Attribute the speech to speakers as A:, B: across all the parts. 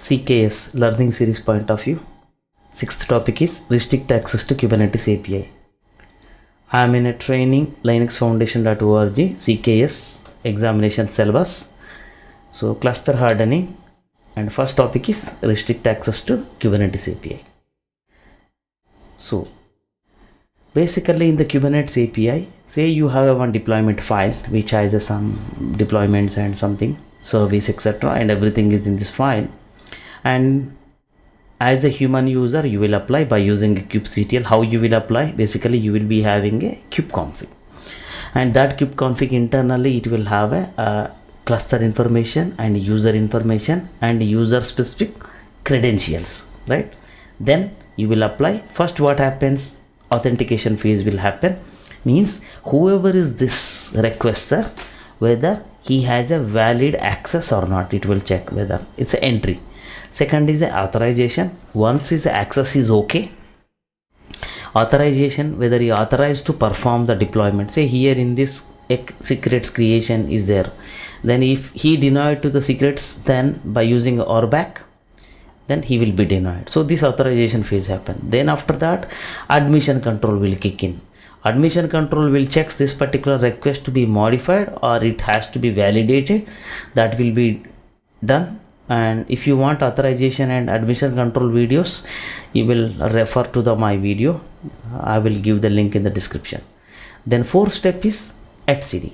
A: CKS learning series point of view. Sixth topic is restrict access to Kubernetes API. I am in a training linuxfoundation.org CKS examination syllabus. So cluster hardening, and first topic is restrict access to Kubernetes API. So basically in the Kubernetes API, say you have one deployment file which has some deployments and something service etc, and everything is in this file, and as a human user you will apply by using a kubectl. How you will apply? Basically you will be having a kubeconfig, and that kubeconfig internally it will have a cluster information and user information and user specific credentials, right? Then you will apply. First what happens, authentication phase will happen, means whoever is this requester, whether he has a valid access or not, it will check whether it's an entry. Second is the authorization. Once his access is okay, authorization, whether he authorized to perform the deployment. Say here in this secrets creation is there, then if he denied to the secrets, then by using ORBAC, then he will be denied. So this authorization phase happen. Then after that admission control will kick in. Admission control will check this particular request to be modified or it has to be validated. That will be done. And if you want authorization and admission control videos, you will refer to my video. I will give the link in the description. Then fourth step is etcd.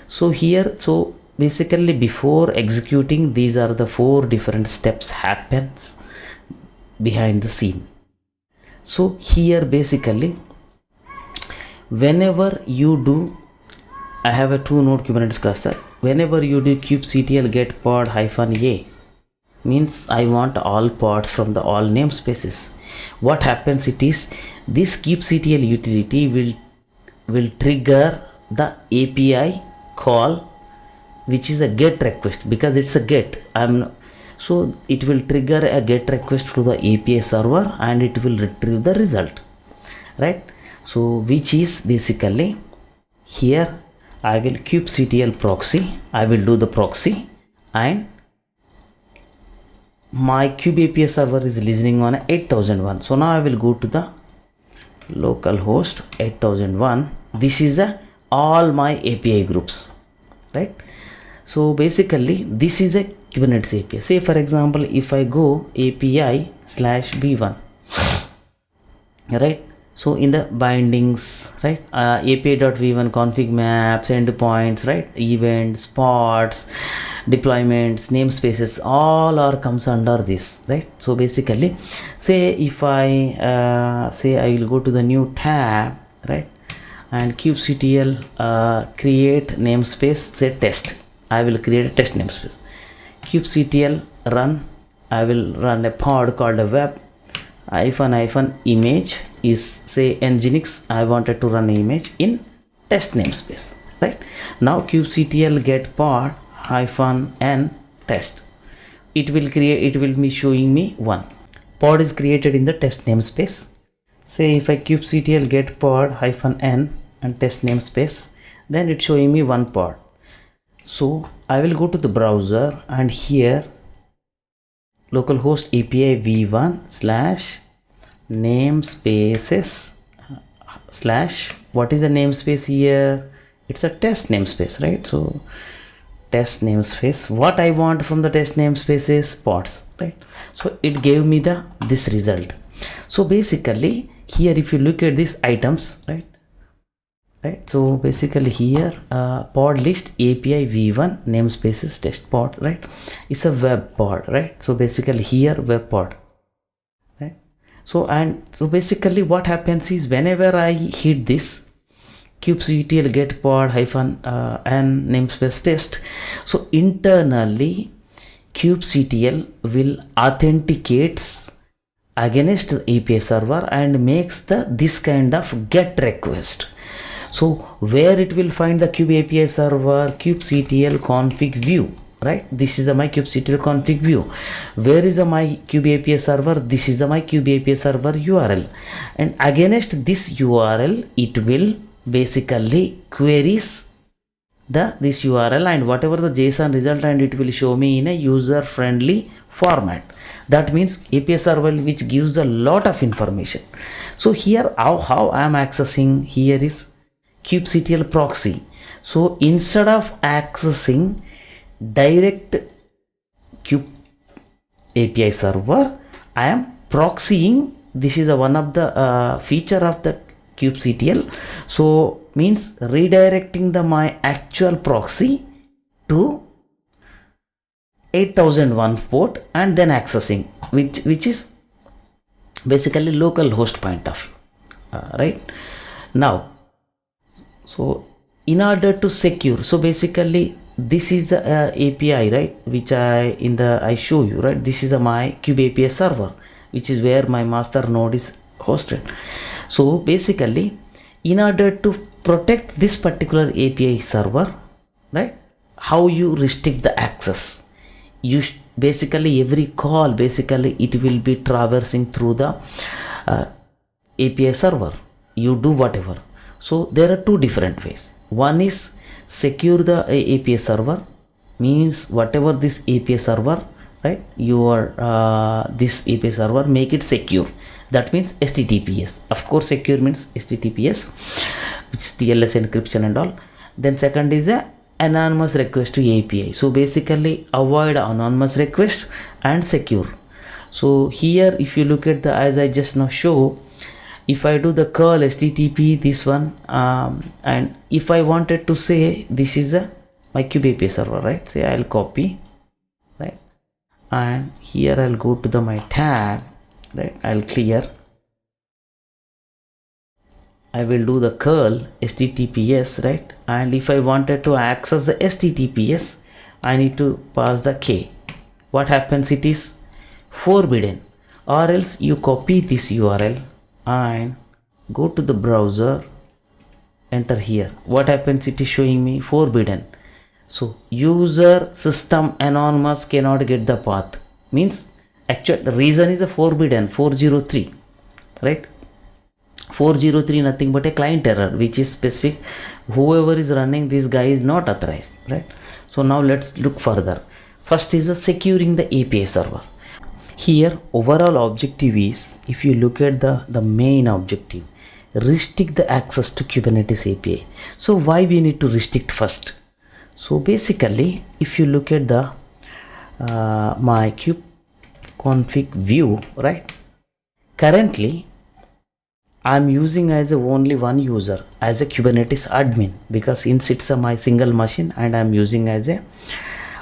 A: So here, so basically before executing, these are the four different steps happens behind the scene. So here basically whenever you do, I have a 2-node Kubernetes cluster. Whenever you do kubectl get pod -a, means I want all pods from the all namespaces. What happens, it is this kubectl utility will trigger the API call, which is a get request, because it's a get. So it will trigger a get request to the API server and it will retrieve the result, right? So which is basically here I will kubectl proxy, I will do the proxy, and my kube API server is listening on 8001. So now I will go to the localhost 8001. This is all my API groups, right? So basically this is a Kubernetes API. Say for example, if I go API/v1, right? So in the bindings, right, API.v1 config maps, endpoints, right, events, pods, deployments, namespaces, all are comes under this, right? So basically, say if I say I will go to the new tab, right, and kubectl create namespace, say test. I will create a test namespace. kubectl run, I will run a pod called a web -image is say nginx. I wanted to run an image in test namespace, right? Now kubectl get pod -n test. It will be showing me one pod is created in the test namespace. Say if I kubectl get pod -n and test namespace, then it's showing me one pod. So I will go to the browser and here localhost API v1 /namespaces/ what is the namespace here? It's a test namespace, right? So test namespace, what I want from the test namespace is pods, right? So it gave me this result. So basically here if you look at these items, right, so basically here pod list API v1 namespaces test pod, right? It's a web pod, right? So basically here web pod, right? So basically what happens is whenever I hit this kubectl get pod -n namespace test, so internally kubectl will authenticates against the API server and makes this kind of get request. So where it will find the kube API server, kubectl config view, right? This is my kubectl config view. Where is my kube API server? This is my kube API server URL, and against this URL it will basically queries this URL and whatever the JSON result, and it will show me in a user friendly format. That means API server which gives a lot of information. So here how I am accessing here is kubectl proxy. So instead of accessing direct kube API server, I am proxying. This is one of the feature of the kubectl. So means redirecting my actual proxy to 8001 port and then accessing, which is basically local host point of view, right now. So in order to secure, so basically this is the API, right, which I show you, right. This is my kube API server, which is where my master node is hosted. So basically, in order to protect this particular API server, right, how you restrict the access? You basically every call, basically it will be traversing through the API server. You do whatever. So there are two different ways. One is secure the API server, means whatever this API server, right, this API server, make it secure. That means HTTPS. Of course, secure means HTTPS, which is TLS encryption and all. Then second is a anonymous request to API. So basically avoid anonymous request and secure. So here if you look at the, as I just now show, if I do the curl HTTP this one, and if I wanted to say this is my kube API server, right, say I'll copy, right, and here I'll go to my tab, right, I'll clear, I will do the curl HTTPS, right, and if I wanted to access the HTTPS, I need to pass the K. What happens? It is forbidden. Or else you copy this URL and go to the browser, enter here. What happens? It is showing me forbidden. So user system anonymous cannot get the path, means actual reason is a forbidden 403, right. 403 nothing but a client error, which is specific. Whoever is running this guy is not authorized, right. So now let's look further. First is the securing the API server. Here overall objective is, if you look at the main objective, restrict the access to Kubernetes API. So why we need to restrict first? So basically if you look at the my kube config view, right, currently I'm using as only one user as a Kubernetes admin, because since it's my single machine and I'm using as a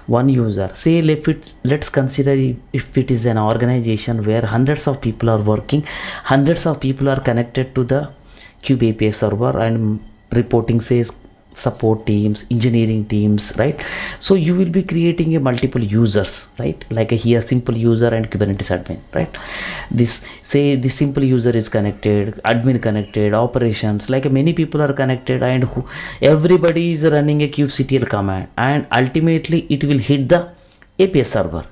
A: one user. Say let's consider if it is an organization where hundreds of people are working, hundreds of people are connected to the kube API server and reporting, says support teams, engineering teams, right. So you will be creating a multiple users, right, like a here simple user and Kubernetes admin, right. This simple user is connected, admin connected, operations, like many people are connected, and everybody is running a kubectl command, and ultimately it will hit the API server.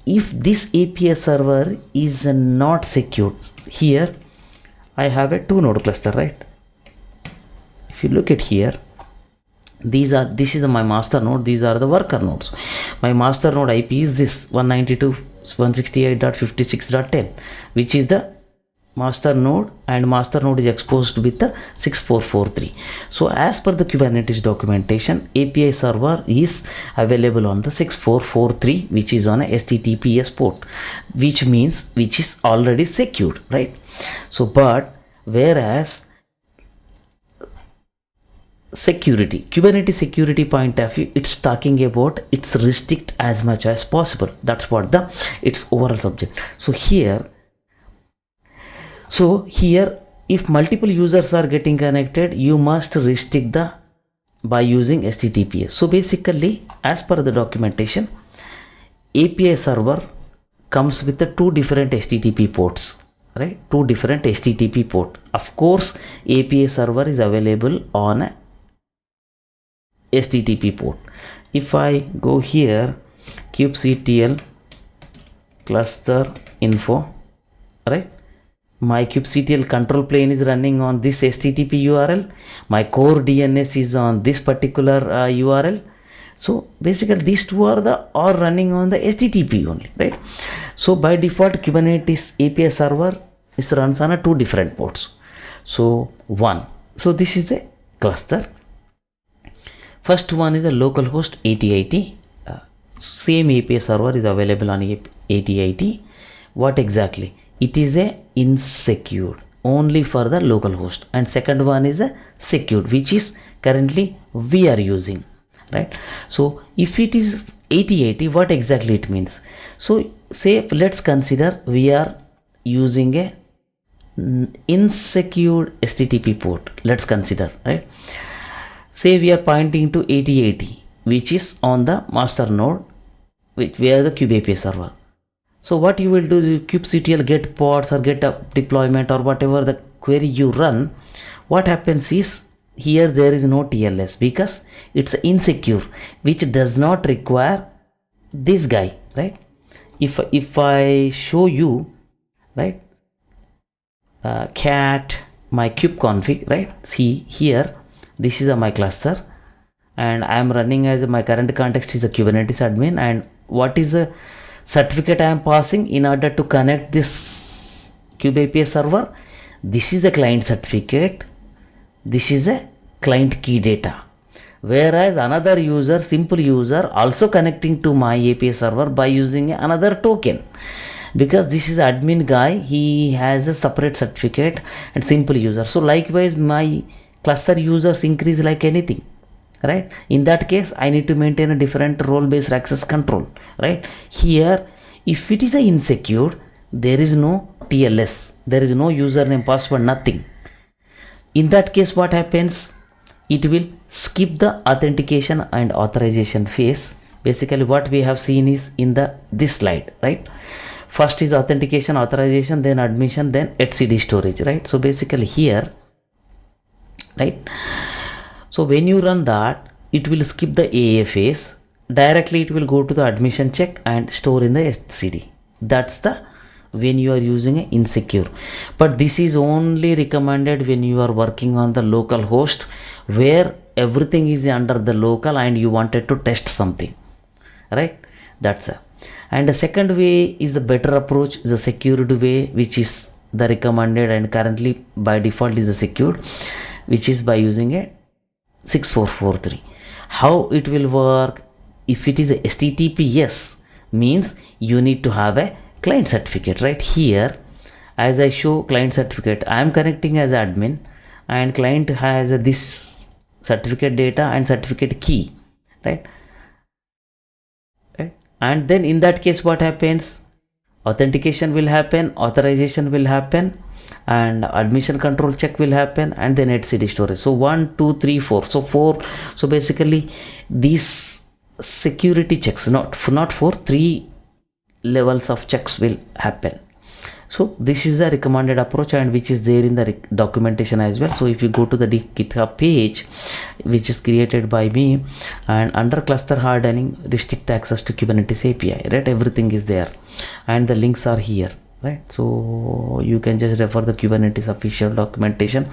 A: If this API server is not secured, here I have a 2 node cluster, right. If you look at here, this is my master node, these are the worker nodes. My master node IP is this 192.168.56.10, which is the master node, and master node is exposed with the 6443. So as per the Kubernetes documentation, API server is available on the 6443, which is on a HTTPS port, which is already secured, right. So but whereas security, Kubernetes security point of view, it's talking about it's restrict as much as possible. That's what its overall subject. So here if multiple users are getting connected, you must restrict by using HTTPS. So basically as per the documentation, API server comes with the 2 different HTTP ports, right, 2 different HTTP port. Of course API server is available on a HTTP port. If I go here, kubectl cluster info, right, my kubectl control plane is running on this HTTP URL, my core DNS is on this particular URL. So basically these two are running on the HTTP only, right? So by default Kubernetes API server is runs on a 2 different ports. So this is a cluster. First one is a localhost 8080. Same API server is available on 8080. What exactly? It is a insecure only for the localhost, and second one is a secured, which is currently we are using, right? So if it is 8080, what exactly it means? So say let's consider we are using a insecure HTTP port. Let's consider, right? Say we are pointing to 8080, which is on the master node, which where the kube API server. So what you will do is kubectl get pods or get a deployment or whatever the query you run. What happens is here there is no TLS because it's insecure, which does not require this guy, right? If I show you, right, cat my kubeconfig, right? See here, this is my cluster, and I am running as my current context is a Kubernetes admin, and what is the certificate I am passing in order to connect this kube API server? This is a client certificate, this is a client key data. Whereas another user, simple user, also connecting to my API server by using another token. Because this is admin guy, he has a separate certificate and simple user. So likewise my cluster users increase like anything, right? In that case I need to maintain a different role based access control, right? Here if it is a insecure, there is no TLS, there is no username, password, nothing. In that case what happens? It will skip the authentication and authorization phase. Basically what we have seen is in this slide, right? First is authentication, authorization, then admission, then etcd storage, right? So basically here, right, so when you run that, it will skip the AA phase. Directly it will go to the admission check and store in the etcd. That's the when you are using an insecure. But this is only recommended when you are working on the local host where everything is under the local and you wanted to test something, right? That's a. And the second way is the better approach, is the secured way, which is the recommended and currently by default is the secured, which is by using a 6443. How it will work? If it is a HTTPS, means you need to have a client certificate, right? Here as I show client certificate, I am connecting as admin and client has this certificate data and certificate key, right? And then in that case what happens? Authentication will happen, authorization will happen, and admission control check will happen, and then etcd storage. So 1 2 3 4, so 4. So basically these security checks, not for 3 levels of checks will happen. So this is the recommended approach and which is there in the documentation as well. So if you go to the GitHub page which is created by me, and under cluster hardening, restrict access to Kubernetes API, right, everything is there and the links are here, right? So you can just refer the Kubernetes official documentation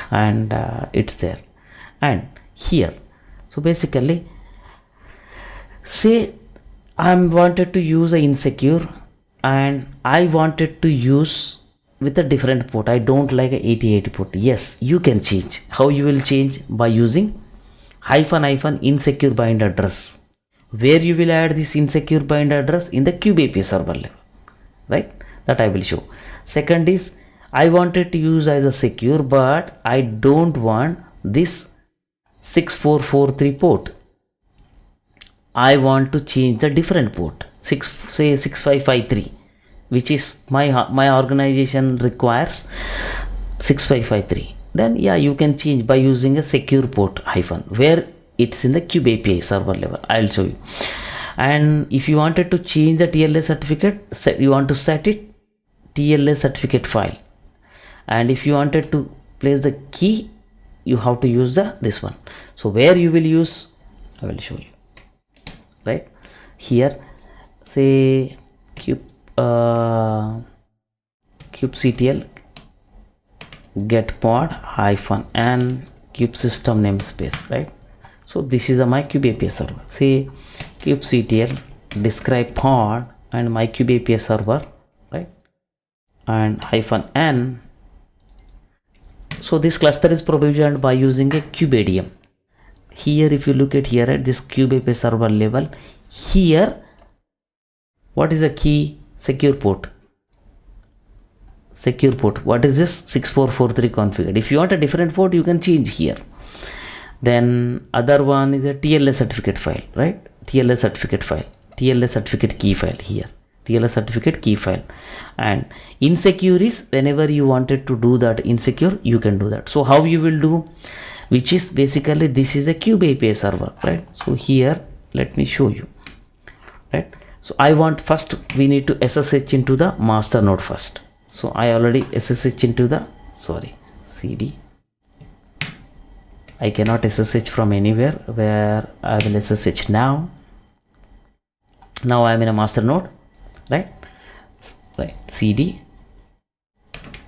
A: and it's there. And here, so basically say I wanted to use a insecure and I wanted to use with a different port. I don't like a 8080 port. Yes, you can change. How you will change? By using -- insecure bind address, where you will add this insecure bind address in the kube API server level, right? That I will show. Second is I wanted to use as a secure, but I don't want this 6443 port. I want to change the different port, say 6553, which is my organization requires 6553. Then yeah, you can change by using a secure port -- where it's in the kube API server level. I'll show you. And if you wanted to change the TLS certificate, you want to set it TLS certificate file. And if you wanted to place the key, you have to use this one. So where you will use, I will show you. Right here, say kubectl get pod -n kube system namespace, right? So this is my kube API server. Say kubectl describe pod and my kube API server, right? And -n. So this cluster is provisioned by using a kubeadm. Here if you look at here at this kube API server level, here what is the key? Secure port. What is this? 6443 configured. If you want a different port, you can change here. Then other one is a TLS certificate file, right? TLS certificate key file here. TLS certificate key file. And insecure is whenever you wanted to do that insecure, you can do that. So how you will do? Which is basically this is a kube API server, right? So here let me show you, right? So I want first we need to SSH into the master node first. So I already SSH into the cd. I cannot SSH from anywhere. Where I will SSH now. Now I am in a master node, right? cd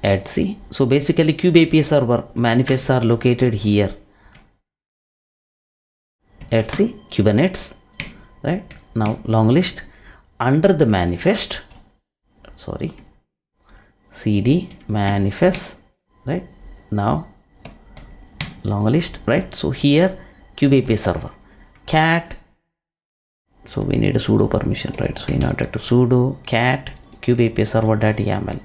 A: etc. So basically kube API server manifests are located here. etc Kubernetes, right? Now long list under the manifest, cd manifest, right? Now long list, right? So here kube API server cat. So we need a sudo permission, right? So in order to sudo cat kube API server.yaml.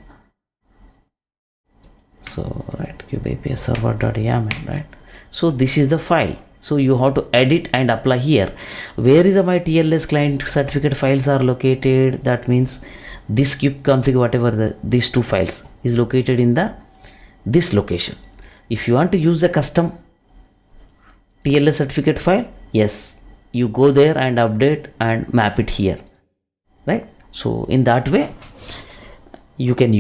A: So right, kube API server.yaml, right? So this is the file. So you have to edit and apply here. Where is my TLS client certificate files are located? That means this kube config, whatever these two files is located in this location. If you want to use the custom TLS certificate file, yes, you go there and update and map it here, right? So in that way you can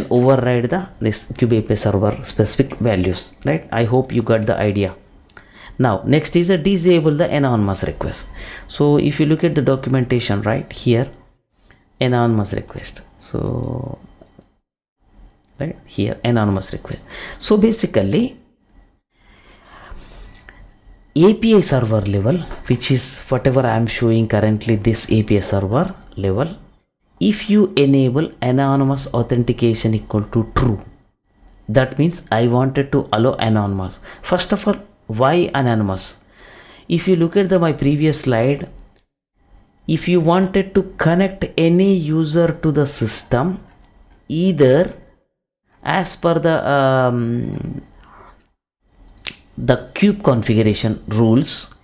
A: override this kube API server specific values, right? I hope you got the idea. Now next is a disable the anonymous request. So if you look at the documentation, right here, anonymous request. So right here, anonymous request. So basically API server level, which is whatever I am showing currently, this API server level, if you enable anonymous authentication equal to true, that means I wanted to allow anonymous. First of all, why anonymous? If you look at my previous slide, if you wanted to connect any user to the system, either as per the kube configuration rules,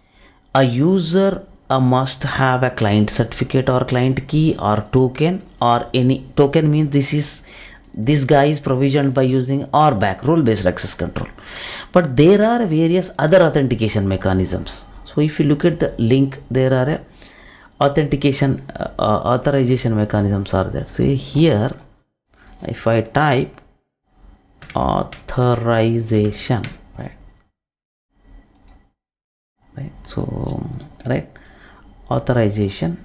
A: a user must have a client certificate or client key or token, or any token means this guy is provisioned by using RBAC, role based access control. But there are various other authentication mechanisms. So if you look at the link, there are authorization mechanisms are there. So here if I type authorization, right? So right, authorization,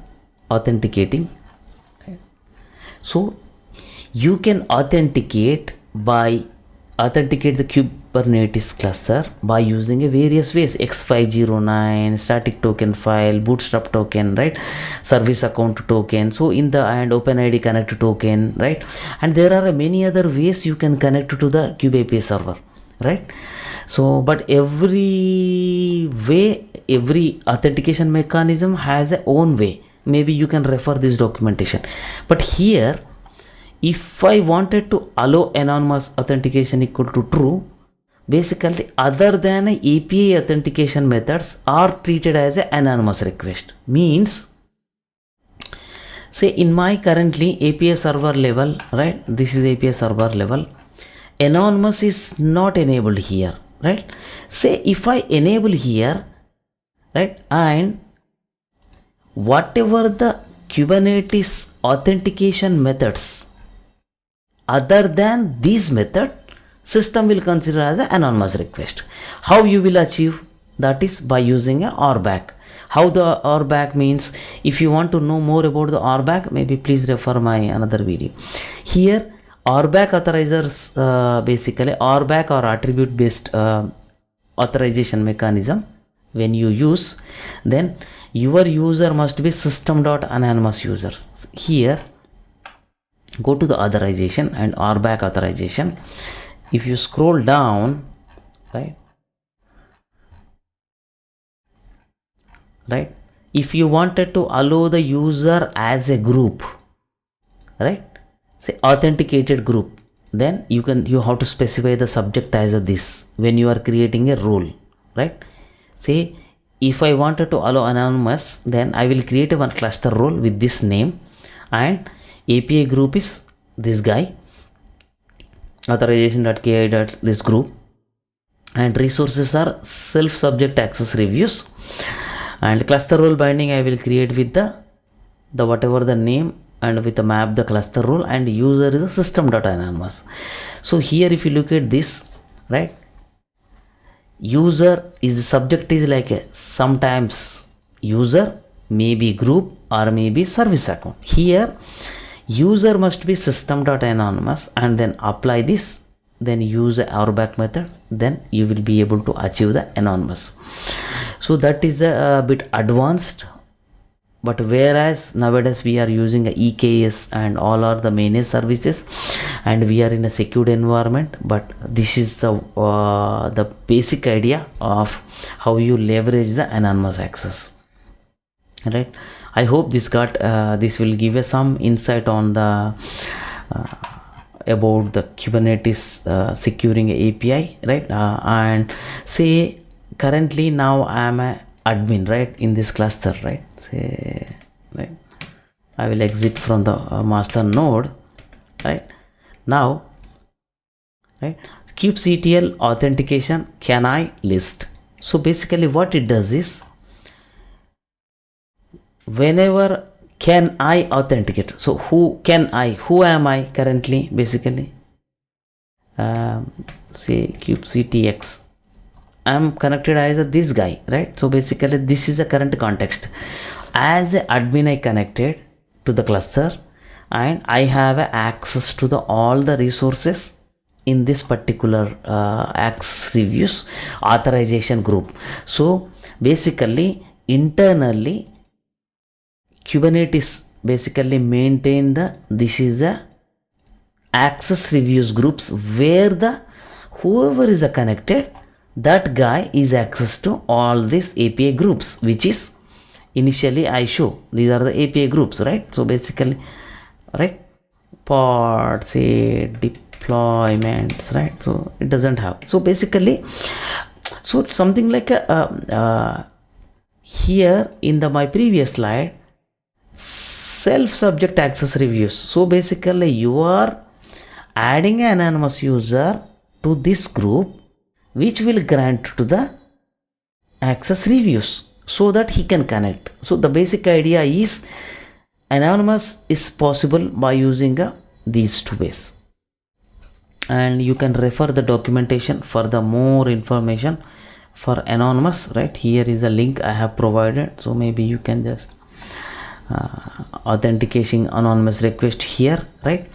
A: authenticating, right? So you can authenticate the Kubernetes cluster by using a various ways: X509, static token file, bootstrap token, right? Service account token. So in the and OpenID connect token, right? And there are many other ways you can connect to the kube API server, right? So but every authentication mechanism has a own way. Maybe you can refer this documentation. But here, if I wanted to allow anonymous authentication equal to true, basically other than API authentication methods are treated as an anonymous request. Means, say in my currently API server level, right? This is API server level. Anonymous is not enabled here, right? Say if I enable here, right, and whatever the Kubernetes authentication methods other than this method, system will consider as an anonymous request. How you will achieve that is by using a RBAC. How the RBAC means, if you want to know more about the RBAC, maybe please refer my another video. Here RBAC authorizers, basically RBAC or attribute based authorization mechanism when you use, then your user must be system.anonymous users. Here go to the authorization and RBAC authorization. If you scroll down, right, if you wanted to allow the user as a group, right, say authenticated group, then you have to specify the subject as a this when you are creating a role, right. Say if I wanted to allow anonymous, then I will create a one cluster role with this name, and API group is this guy, authorization.ki. this group, and resources are self subject access reviews, and cluster role binding I will create with the whatever the name, and with the map the cluster role, and user is a system.anonymous. So here if you look at this, right, user is the subject is like a sometimes user, maybe group, or maybe service account. Here user must be system.anonymous, and then apply this, then use the RBAC method, then you will be able to achieve the anonymous. So that is a bit advanced, but whereas nowadays we are using a EKS and all are the managed services, and we are in a secured environment, but this is the basic idea of how you leverage the anonymous access, right. I hope this will give us some insight on the about the Kubernetes securing API, right. And say currently now I am a admin, right, in this cluster, right. Say, right, I will exit from the master node, right. Now, right, kubectl authentication can I list. So basically what it does is, whenever can I authenticate, so who am I currently, basically say kubectx, I am connected as this guy, right. So basically this is the current context. As an admin I connected to the cluster, and I have access to all the resources in this particular access reviews authorization group. So basically internally Kubernetes basically maintain this is the access reviews groups, where whoever is connected, that guy is access to all these API groups, which is initially I show these are the API groups, right. So basically, right, pod, say deployments, right, so it doesn't have. So basically, so something like here in my previous slide, self subject access reviews. So basically you are adding an anonymous user to this group, which will grant to the access reviews so that he can connect. So the basic idea is anonymous is possible by using these two ways, and you can refer the documentation for the more information for anonymous, right. Here is a link I have provided, so maybe you can just authenticating anonymous request here, right.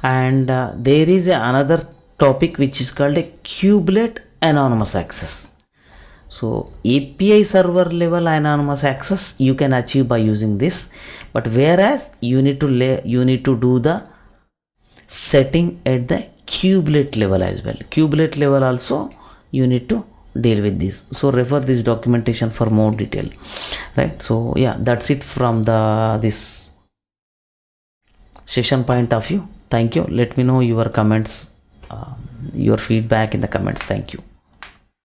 A: And there is another topic which is called a kubelet anonymous access. So API server level anonymous access you can achieve by using this, but whereas you need to do the setting at the kubelet level as well. Kubelet level also you need to deal with this. So refer this documentation for more detail, right. So yeah, that's it from this session point of view. Thank you. Let me know your comments, your feedback in the comments. Thank you.